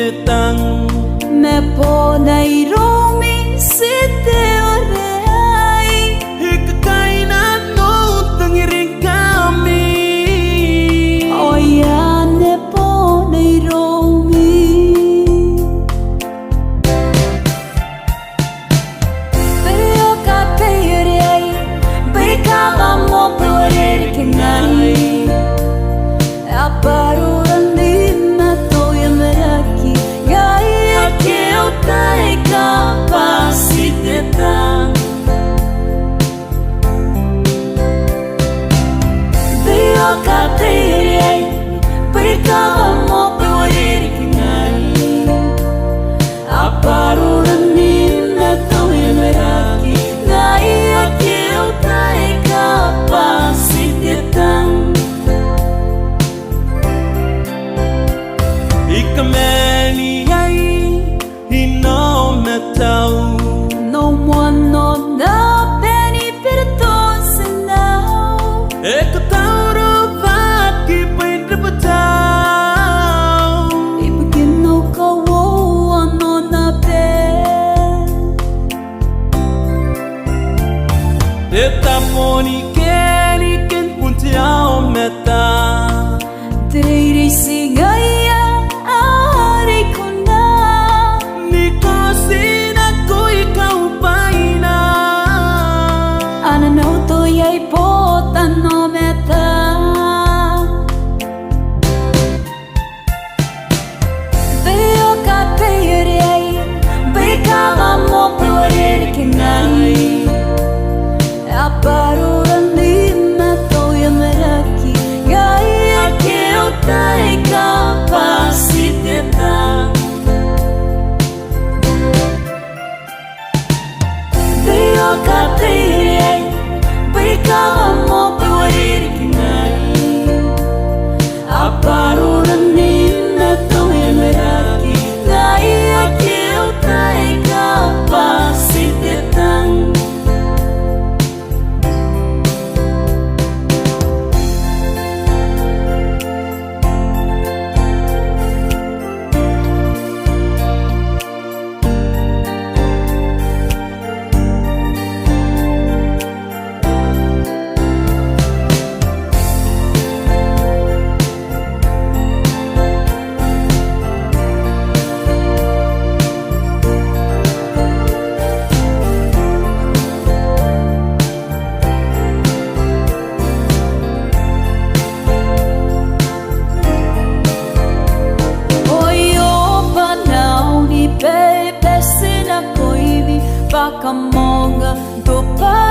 etang me ponai romi site orai hikakaina no tangiring kami oya ne ponai romi pero kateirei beikama mo porer kenai aparuran dimma toya meraki gaya que eu tai capaciteta Dio kateirei beikama mo porer kenai aparuran dimma toya meraki gaya que eu tai capaciteta ikameni ai hino metau no one no na penny perdoa now ekatauro vaki paintrapatau ibigin no kawo ano na pe etamoni keni ken puntiao meta Trei sigaya ari kuna nikosina ko ikaw paina ana no to yai pota no meta Veo kateirei beikama mo porer kenai aparuran dimma toya meraki gaya que eu tai capaciteta Veo kateirei beikama mo porer kenai aparuran dimma toya meraki gaya que eu tai capaciteta Baka monga do pa